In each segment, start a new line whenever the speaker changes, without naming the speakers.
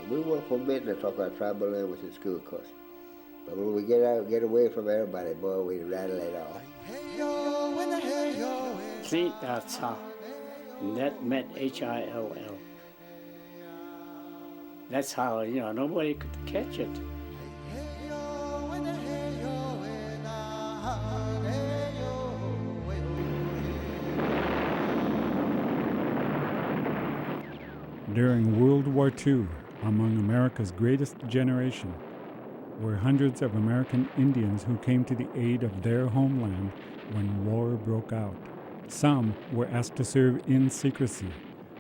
We weren't forbidden to talk our tribal language in school, of course. But when we get away from everybody, boy, we rattle it off.
See, that's how. That meant Hill. That's how, nobody could catch it.
During World War II, among America's greatest generation, were hundreds of American Indians who came to the aid of their homeland when war broke out. Some were asked to serve in secrecy.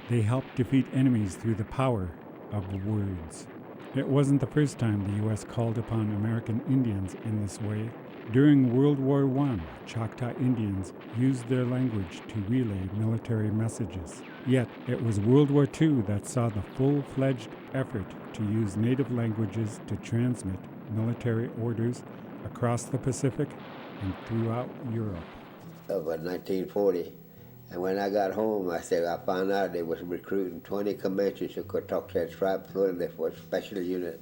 They helped defeat enemies through the power of words. It wasn't the first time the U.S. called upon American Indians in this way. During World War I, Choctaw Indians used their language to relay military messages. Yet, it was World War II that saw the full-fledged effort to use native languages to transmit military orders across the Pacific and throughout Europe.
Of 1940, and when I got home, I found out they was recruiting 20 Comanches who could talk their tribe fluently for a special unit.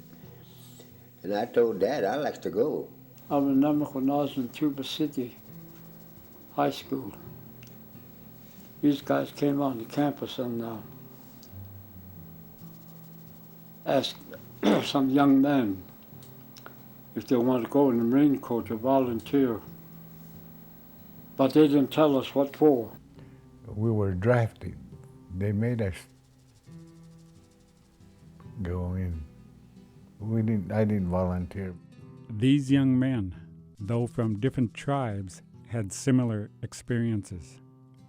And I told Dad, I'd like to go.
I remember when I was in Tuba City High School. These guys came on the campus and asked some young men if they wanted to go in the Marine Corps to volunteer. But they didn't tell us what for.
We were drafted. They made us go in. I didn't volunteer.
These young men, though from different tribes, had similar experiences.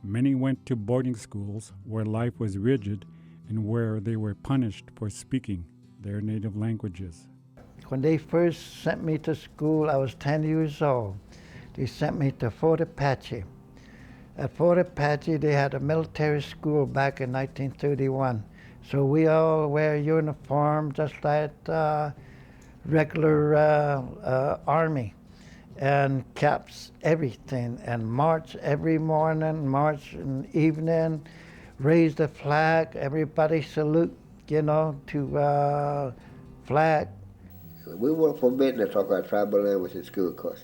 Many went to boarding schools where life was rigid and where they were punished for speaking their native languages.
When they first sent me to school, I was 10 years old. They sent me to Fort Apache. At Fort Apache, they had a military school back in 1931. So we all wear uniform just like regular army, and caps, everything, and march every morning, march in the evening, raise the flag, everybody salute, to flag.
We weren't forbidden to talk our tribal language in school, of course.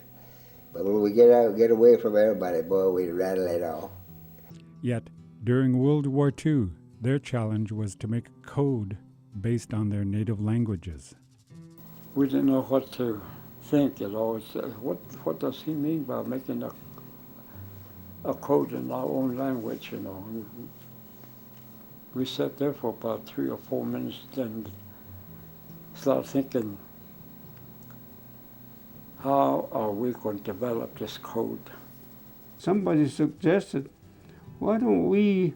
But when we get away from everybody, boy, we rattle it off.
Yet, during World War II, their challenge was to make a code based on their native languages.
We didn't know what to think, what does he mean by making a code in our own language, We sat there for about 3 or 4 minutes, then started thinking, how are we going to develop this code?
Somebody suggested, why don't we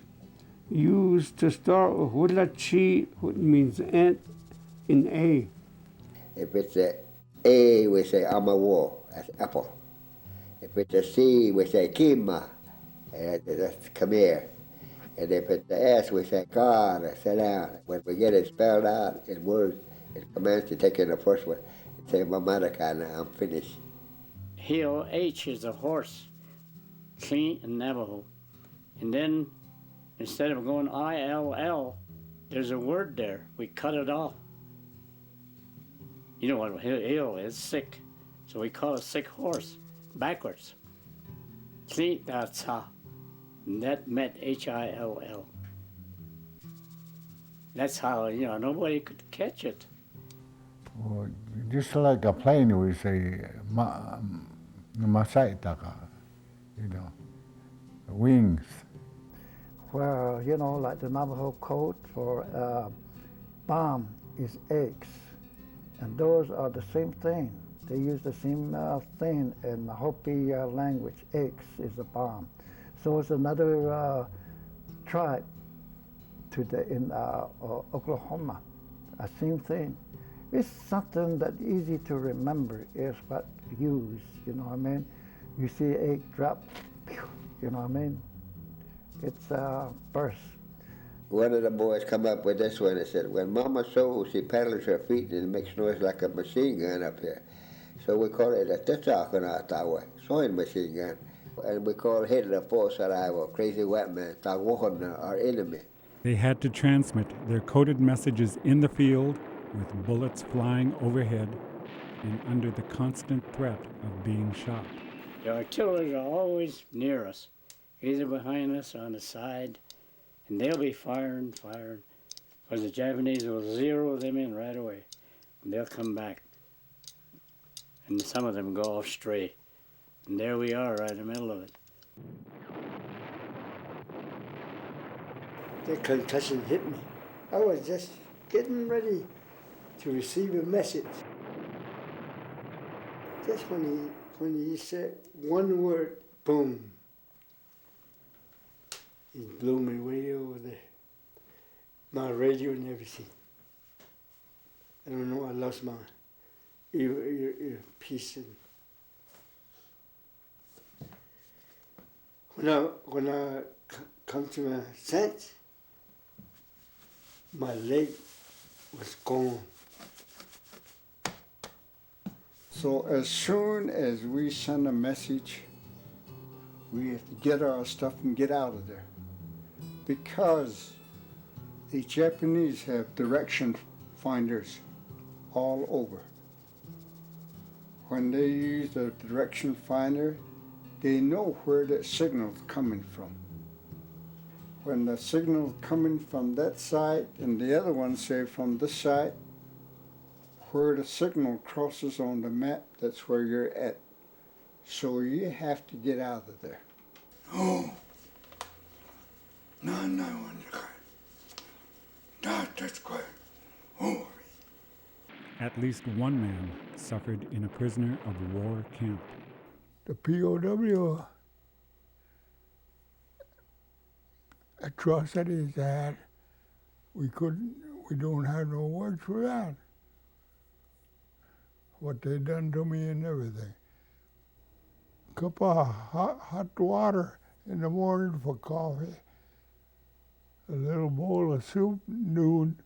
use to start with Hulachi, which means ant, in A.
If it's A, we say amawo, that's apple. If it's a C, we say kima, that's come here. And if it's the S, we say God, sit down. When we get it spelled out in words, it commands to take in the first one. It say mamadaka, now I'm finished.
H is a horse, Cree and Navajo. And then instead of going ILL, there's a word there. We cut it off. You know what hill is? Sick. So we call it sick horse, backwards. See, that's how. That meant Hill. That's how, nobody could catch it.
Well, just like a plane, we say, masaitaka, wings.
Well, like the Navajo code for bomb is X. And those are the same thing. They use the same thing in the Hopi language. X is a bomb. So it's another tribe in Oklahoma. Same thing. It's something that's easy to remember is what use, You see egg drop, It's a burst.
One of the boys come up with this one and said, when Mama sews, she paddles her feet and it makes noise like a machine gun up here. So we call it a tetsakanatawa, sewing machine gun. And we call Hitler Posaraiwa, crazy white man, Tawohona, our enemy.
They had to transmit their coded messages in the field with bullets flying overhead and under the constant threat of being shot.
The artillery are always near us, either behind us or on the side, and they'll be firing, because the Japanese will zero them in right away, and they'll come back. And some of them go off stray. And there we are, right in the middle of it.
The concussion hit me. I was just getting ready to receive a message. Just when he said one word, boom, he blew me way over there. My radio and everything. I don't know, I lost my earpiece. When I come to my sense, my leg was gone.
So as soon as we send a message, we have to get our stuff and get out of there. Because the Japanese have direction finders all over. When they use the direction finder, they know where that signal's coming from. When the signal's coming from that side and the other one say from this side, where the signal crosses on the map, that's where you're at. So you have to get out of there. Oh, no, that's good. Oh.
At least one man suffered in a prisoner of war camp.
The POW atrocities that we don't have no words for that. What they done to me and everything. Cup of hot water in the morning for coffee. A little bowl of soup noon.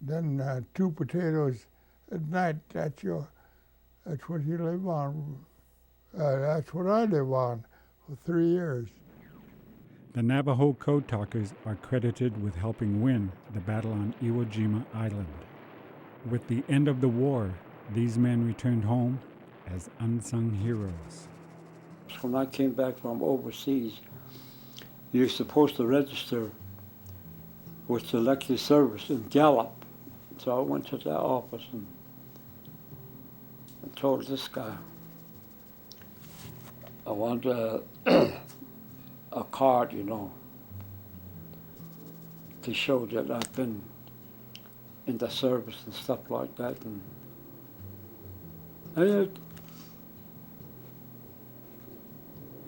Then 2 potatoes at night. That's what you live on. That's what I live on for 3 years.
The Navajo Code Talkers are credited with helping win the battle on Iwo Jima Island. With the end of the war, these men returned home as unsung heroes.
When I came back from overseas, you're supposed to register with Selective Service in Gallup. So I went to that office and I told this guy, I want a card, to show that I've been in the service and stuff like that. And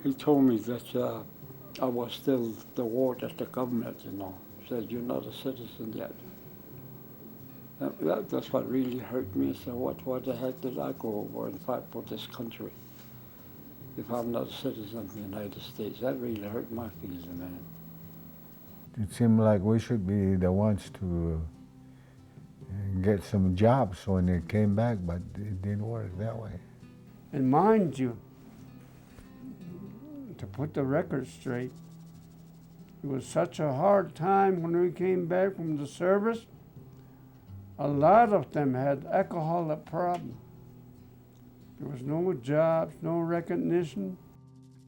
he told me that I was still the ward at the government, said you're not a citizen yet. That's what really hurt me. So what the heck did I go over and fight for this country if I'm not a citizen of the United States? That really hurt my feelings, man.
It seemed like we should be the ones to get some jobs when they came back, but it didn't work that way.
And mind you, to put the record straight, it was such a hard time when we came back from the service. A lot of them had alcoholic problems. There was no jobs, no recognition.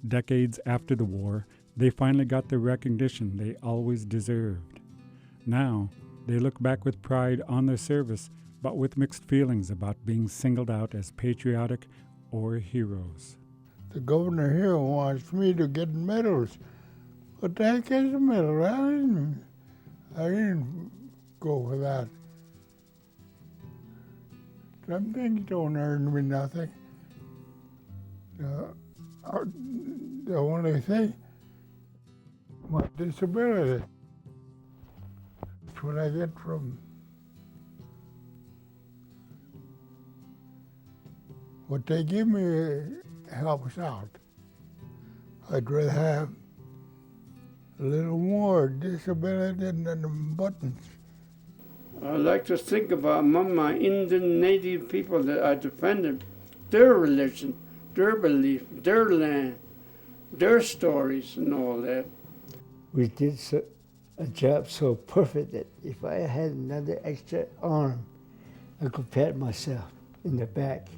Decades after the war, they finally got the recognition they always deserved. Now, they look back with pride on their service, but with mixed feelings about being singled out as patriotic or heroes.
The governor here wants me to get medals. What the heck is a medal? I didn't go for that. Some things don't earn me nothing. The only thing, my disability. That's what I get from what they give me helps out. I'd rather have a little more disability than the buttons.
I like to think about among my Indian native people that I defended, their religion, their belief, their land, their stories and all that.
We did a job so perfect that if I had another extra arm, I could pat myself in the back.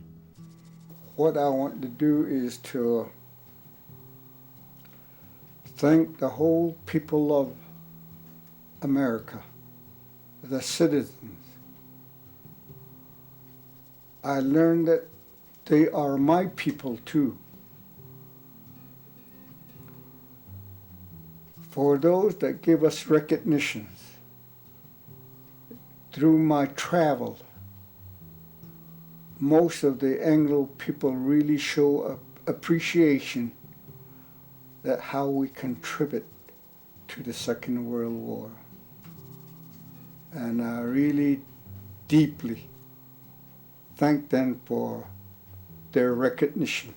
What I want to do is to thank the whole people of America, the citizens. I learned that they are my people too. For those that give us recognitions through my travel, most of the Anglo people really show appreciation that how we contribute to the Second World War. And I really deeply thank them for their recognition.